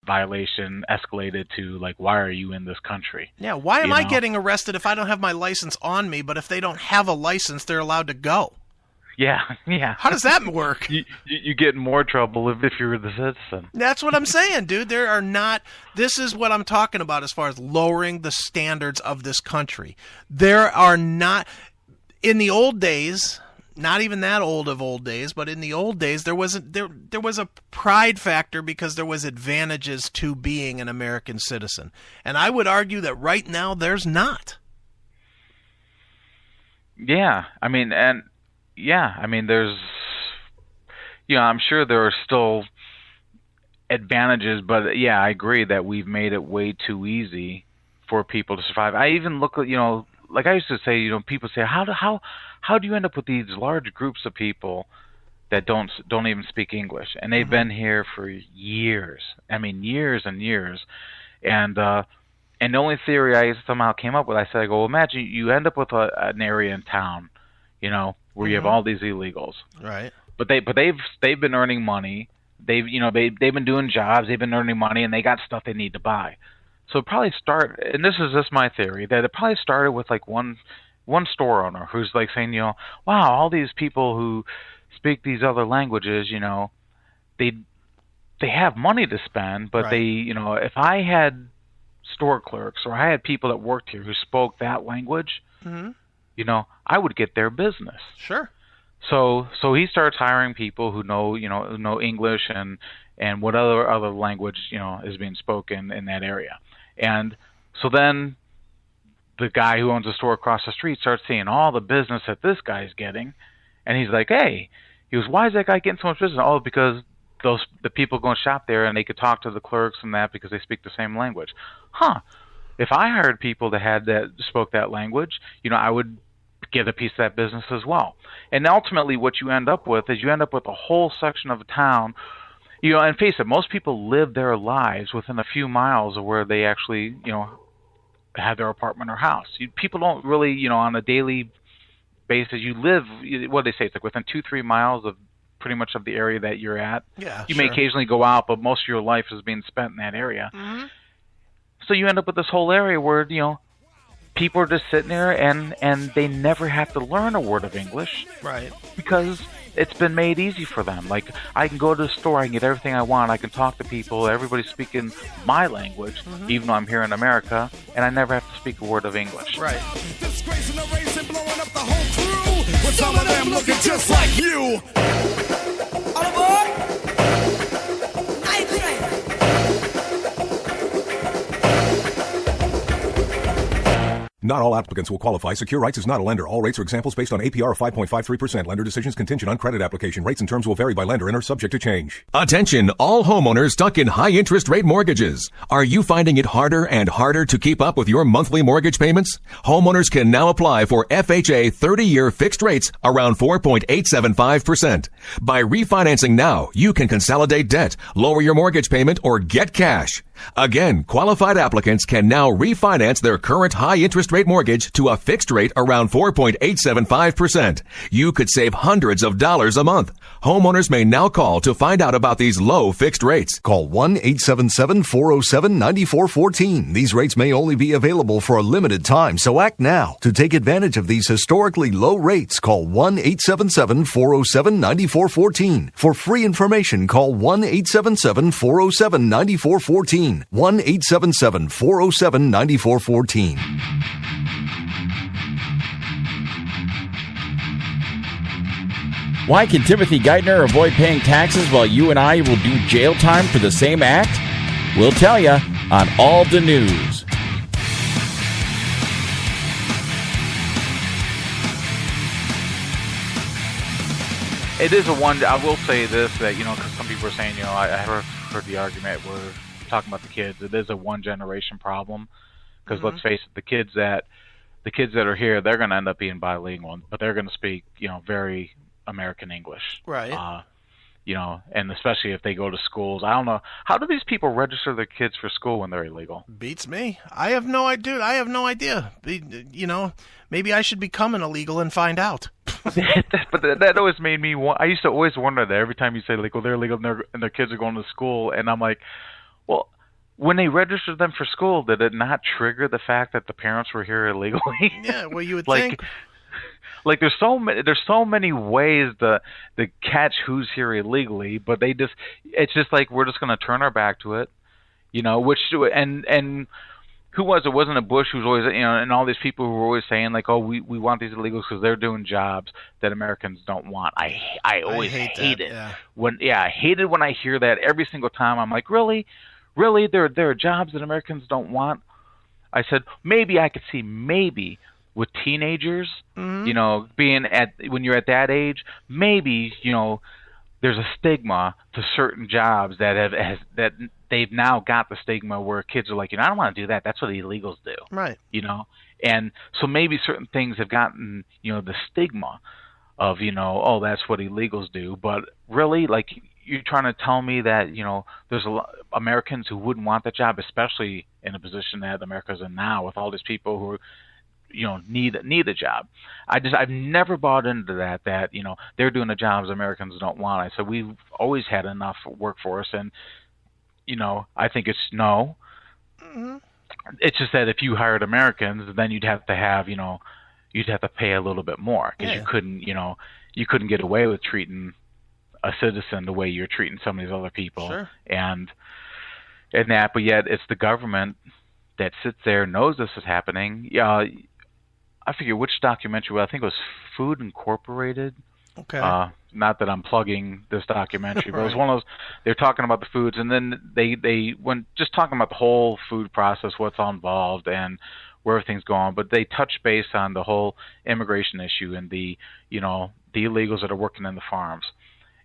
violation escalated to like, why are you in this country? Yeah, why am I getting arrested if I don't have my license on me, but if they don't have a license, they're allowed to go? Yeah. How does that work? You get in more trouble if you're the citizen. That's what I'm saying, dude. This is what I'm talking about as far as lowering the standards of this country. There are not, in the old days, not even that old days, but in the old days, there was a pride factor because there was advantages to being an American citizen. And I would argue that right now there's not. Yeah, I mean, there's, I'm sure there are still advantages, but yeah, I agree that we've made it way too easy for people to survive. I even look at, like I used to say, people say, how do you end up with these large groups of people that don't even speak English, and they've been here for years. I mean, years and years, and the only theory I somehow came up with, I said, imagine you end up with an area in town, where you have all these illegals, right? But they've been earning money. They've been doing jobs. They've been earning money, and they got stuff they need to buy. So it probably and this is just my theory, that it probably started with like one store owner who's like saying, wow, all these people who speak these other languages, they have money to spend, but right. if I had store clerks or I had people that worked here who spoke that language, I would get their business. Sure. So he starts hiring people who know English and what other language, is being spoken in that area. And so then the guy who owns a store across the street starts seeing all the business that this guy's getting, and he's like, hey, why is that guy getting so much business? Oh, because the people go and shop there and they could talk to the clerks and that because they speak the same language. If I hired people that spoke that language, I would get a piece of that business as well. And ultimately what you end up with is a whole section of a town, and face it, most people live their lives within a few miles of where they actually, have their apartment or house. People don't really, on a daily basis, you live, what do they say, it's like within 2-3 miles of pretty much of the area that you're at. Yeah, you may occasionally go out, but most of your life is being spent in that area. Mm-hmm. So you end up with this whole area where, people are just sitting there and they never have to learn a word of English. Right. Because it's been made easy for them. Like, I can go to the store, I can get everything I want, I can talk to people, everybody's speaking my language, even though I'm here in America, and I never have to speak a word of English. Right. Disgracing the race and blowing up the whole crew, with some of them looking just like you. All aboard! Not all applicants will qualify. Secure Rights is not a lender. All rates are examples based on APR of 5.53%. Lender decisions contingent on credit application. Rates and terms will vary by lender and are subject to change. Attention, all homeowners stuck in high interest rate mortgages. Are you finding it harder and harder to keep up with your monthly mortgage payments? Homeowners can now apply for FHA 30-year fixed rates around 4.875%. By refinancing now, you can consolidate debt, lower your mortgage payment, or get cash. Again, qualified applicants can now refinance their current high interest rate mortgage to a fixed rate around 4.875%. You could save hundreds of dollars a month. Homeowners may now call to find out about these low fixed rates. Call 1-877-407-9414. These rates may only be available for a limited time, so act now. To take advantage of these historically low rates, call 1-877-407-9414. For free information, call 1-877-407-9414. 1-877-407-9414. Why can Timothy Geithner avoid paying taxes while you and I will do jail time for the same act? We'll tell you on All the News. It is I will say this, that, because some people are saying, I have heard the argument where talking about the kids, it is a one generation problem, because let's face it, the kids that are here, they're going to end up being bilingual, but they're going to speak very American English, right? And especially if they go to schools. I don't know, how do these people register their kids for school when they're illegal? Beats me. I have no idea. Maybe I should become an illegal and find out. But that always made me. I used to always wonder that every time you say they're illegal and their kids are going to school, and I'm like, well, when they registered them for school, did it not trigger the fact that the parents were here illegally? Yeah, well, you would like, think. Like there's so many ways to catch who's here illegally, but it's just like we're just going to turn our back to it, which and who was it? Wasn't it Bush who's always, and all these people who were always saying like, oh, we want these illegals because they're doing jobs that Americans don't want. I always hate it. Yeah. I hate it when I hear that every single time. I'm like, really, there are jobs that Americans don't want. I said maybe I could see with teenagers, being when you're at that age, maybe there's a stigma to certain jobs that they've now got the stigma where kids are like, I don't want to do that. That's what the illegals do. Right. And so maybe certain things have gotten, the stigma of, oh, that's what illegals do. But really, like, you're trying to tell me that, there's a lot Americans who wouldn't want that job, especially in a position that America's in now with all these people who are, need a job. I've never bought into that they're doing the jobs Americans don't want. I said we've always had enough workforce, and I think it's no. Mm-hmm. It's just that if you hired Americans, then you'd have to pay a little bit more because you couldn't get away with treating a citizen the way you're treating some of these other people. Sure. and that, but yet it's the government that sits there, knows this is happening. I forget which documentary. I think it was Food Incorporated. Okay. Not that I'm plugging this documentary, but Right. it was one of those. They're talking about the foods, and then they went just talking about the whole food process, what's all involved, and where everything's going. But they touch base on the whole immigration issue and the illegals that are working in the farms.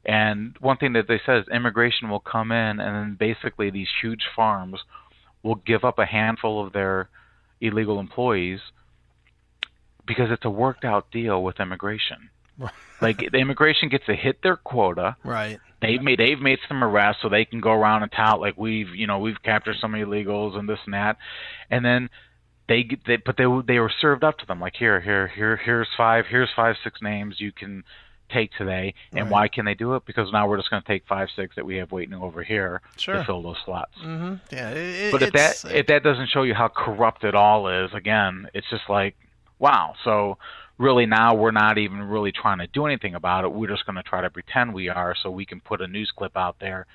And one thing that they said is immigration will come in, and then basically these huge farms will give up a handful of their illegal employees because it's a worked out deal with immigration. Like the immigration gets to hit their quota. Right. They've made some arrests so they can go around and tout like we've captured some illegals and this and that, and then they were served up to them like here's 6 names you can take today. And Right. why can they do it? Because now we're just going to take 5, 6 that we have waiting over here Sure. to fill those slots. Mm-hmm. Yeah. But if that doesn't show you how corrupt it all is, again, it's just like, wow. So really now we're not even really trying to do anything about it. We're just going to try to pretend we are so we can put a news clip out there,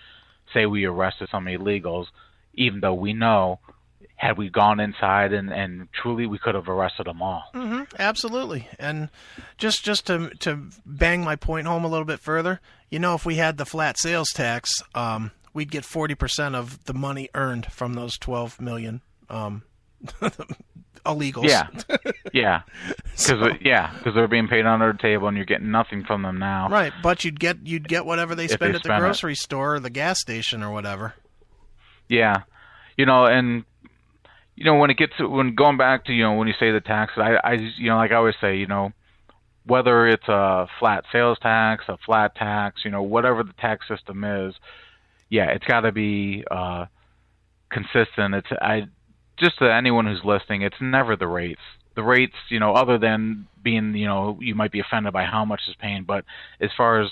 say we arrested some illegals, even though we know had we gone inside and truly we could have arrested them all. Mm-hmm. Absolutely. And just to bang my point home a little bit further, if we had the flat sales tax, we'd get 40% of the money earned from those 12 million illegals. Yeah. Because they're being paid under the table and you're getting nothing from them now. Right, but you'd get whatever they spend at the spend it. grocery store or the gas station or whatever. Yeah. And when going back to when you say the tax, I like I always say, whether it's a flat sales tax, a flat tax, whatever the tax system is, it's got to be consistent. Just to anyone who's listening, it's never the rates. The rates, other than being, you might be offended by how much is paying, but as far as,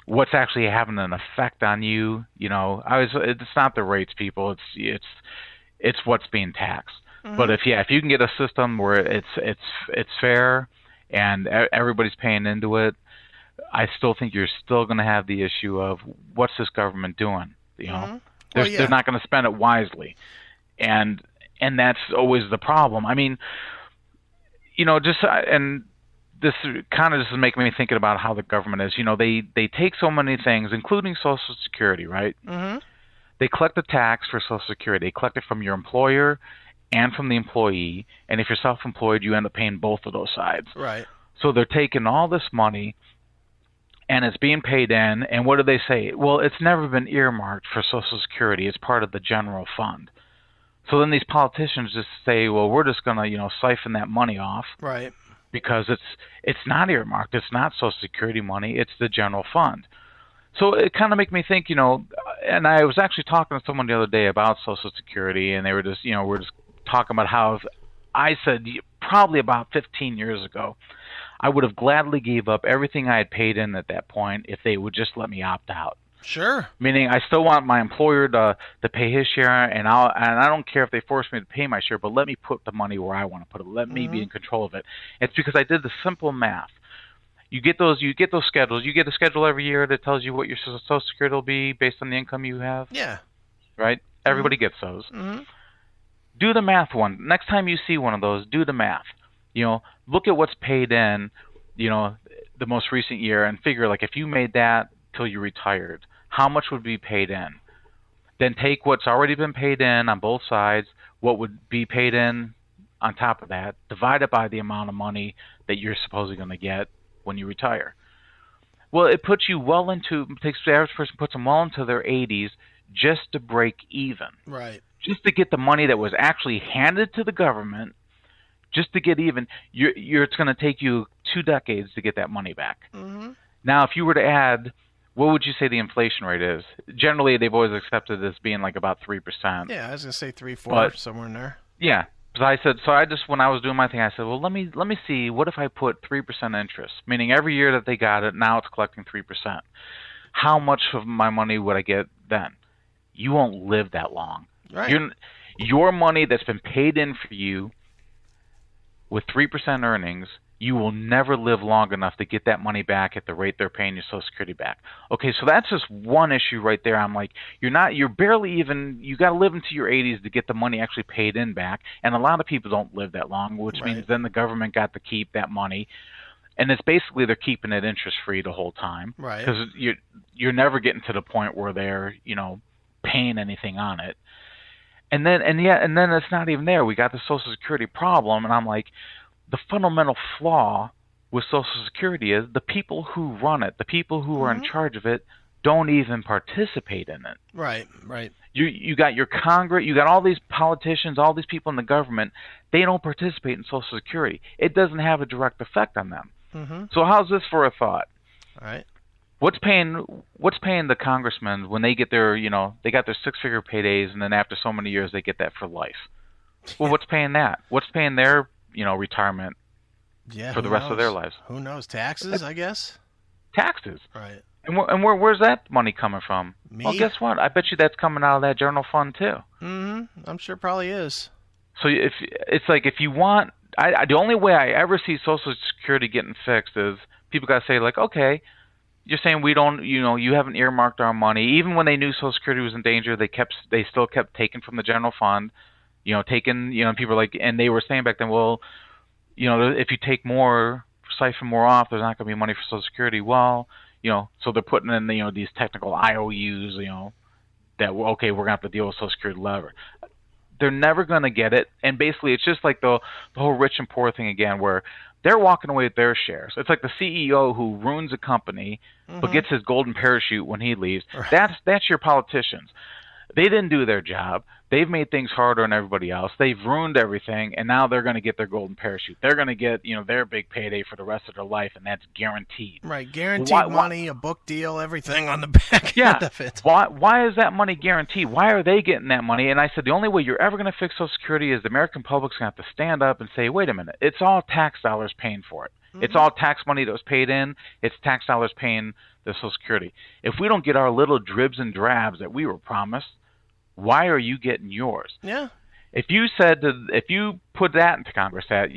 what's actually having an effect on you, it's not the rates, people. It's what's being taxed. Mm-hmm. But if you can get a system where it's fair and everybody's paying into it, I still think you're still going to have the issue of what's this government doing? Mm-hmm. They're not going to spend it wisely, and that's always the problem. I mean, and this kind of just is making me thinking about how the government is. They take so many things, including Social Security, right? Mm-hmm. They collect the tax for Social Security. They collect it from your employer and from the employee, and if you're self-employed, you end up paying both of those sides. Right. So they're taking all this money, and it's being paid in, and what do they say? Well, it's never been earmarked for Social Security. It's part of the general fund. So then these politicians just say, well, we're just going to, siphon that money off. Right. Because it's not earmarked. It's not Social Security money. It's the general fund. So it kind of makes me think, and I was actually talking to someone the other day about Social Security, and they were just, we're just talking about how I said probably about 15 years ago, I would have gladly gave up everything I had paid in at that point if they would just let me opt out. Sure. Meaning, I still want my employer to pay his share, and I don't care if they force me to pay my share, but let me put the money where I want to put it. Let me be in control of it. It's because I did the simple math. You get those schedules. You get a schedule every year that tells you what your Social Security will be based on the income you have. Yeah. Right? Everybody gets those. Do the math one. Next time you see one of those, do the math. Look at what's paid in, the most recent year, and figure, like, if you made that till you retired, how much would be paid in? Then take what's already been paid in on both sides, what would be paid in on top of that, divide it by the amount of money that you're supposedly going to get when you retire. Well, it puts you the average person puts them well into their 80s just to break even. Right. Just to get the money that was actually handed to the government, just to get even. It's going to take you 2 decades to get that money back. Now, if you were to add, what would you say the inflation rate is? Generally, they've always accepted this being like about 3%. Yeah, I was going to say 3-4, somewhere in there. Yeah. When I was doing my thing, I said, well, let me see, what if I put 3% interest? Meaning every year that they got it, now it's collecting 3%. How much of my money would I get then? You won't live that long. Right. Your money that's been paid in for you with 3% earnings, you will never live long enough to get that money back at the rate they're paying your Social Security back. Okay, so that's just one issue right there. I'm like, you got to live into your 80s to get the money actually paid in back. And a lot of people don't live that long, which means then the government got to keep that money. And it's basically they're keeping it interest free the whole time. Right. Because you're never getting to the point where they're, paying anything on it. And then it's not even there. We got the Social Security problem, and I'm like, the fundamental flaw with Social Security is the people who run it, the people who are in charge of it, don't even participate in it. Right. You got your Congress, you got all these politicians, all these people in the government. They don't participate in Social Security. It doesn't have a direct effect on them. So how's this for a thought? All right. What's paying the congressmen when they get their, they got their 6-figure paydays, and then after so many years they get that for life? Well, what's paying that? What's paying their, retirement for the rest of their lives? Who knows? Taxes, I guess. Taxes. Right. And where's that money coming from? Me? Well, guess what? I bet you that's coming out of that general fund too. I'm sure probably is. So if you want, the only way I ever see Social Security getting fixed is people got to say, like, okay, you're saying we don't, you haven't earmarked our money. Even when they knew Social Security was in danger, they still kept taking from the general fund, people were like, and they were saying back then, well, if you take more, siphon more off, there's not going to be money for Social Security. Well, so they're putting in, these technical IOUs, that, okay, we're going to have to deal with Social Security lever. They're never going to get it. And basically, it's just like the whole rich and poor thing again, where they're walking away with their shares. It's like the CEO who ruins a company but gets his golden parachute when he leaves. Right. That's your politicians. They didn't do their job. They've made things harder on everybody else. They've ruined everything, and now they're going to get their golden parachute. They're going to get, their big payday for the rest of their life, and that's guaranteed. Right, guaranteed money, a book deal, everything on the back end of it. Why is that money guaranteed? Why are they getting that money? And I said the only way you're ever going to fix Social Security is the American public's going to have to stand up and say, wait a minute, it's all tax dollars paying for it. It's all tax money that was paid in. It's tax dollars paying the Social Security. If we don't get our little dribs and drabs that we were promised, why are you getting yours? Yeah. If you put that into Congress, that,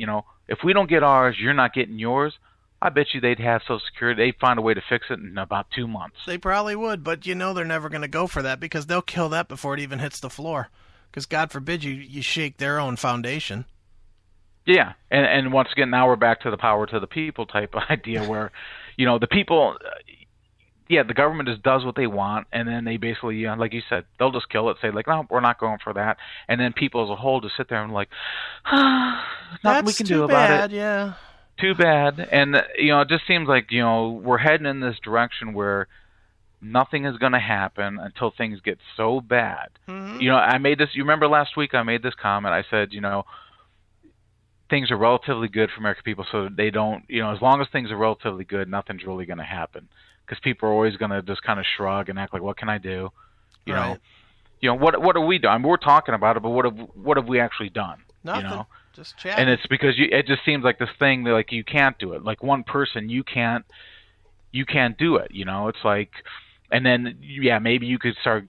if we don't get ours, you're not getting yours, I bet you they'd have Social Security. They'd find a way to fix it in about 2 months. They probably would, but they're never going to go for that because they'll kill that before it even hits the floor. Because God forbid you shake their own foundation. Yeah, and once again, now we're back to the power to the people type of idea where, the people, the government just does what they want, and then they basically, like you said, they'll just kill it, say like, no, we're not going for that, and then people as a whole just sit there and like, nothing we can do about it. Yeah. Too bad, and it just seems like we're heading in this direction where nothing is going to happen until things get so bad. I made this. You remember last week I made this comment. I said, things are relatively good for American people, so they don't, as long as things are relatively good, nothing's really going to happen. Because people are always going to just kind of shrug and act like, what can I do? You know, what have we done? I mean, we're talking about it, but what have we actually done? Nothing. Just chatting. And it's because it just seems like this thing that like you can't do it. Like one person, you can't do it. It's like And then, maybe you could start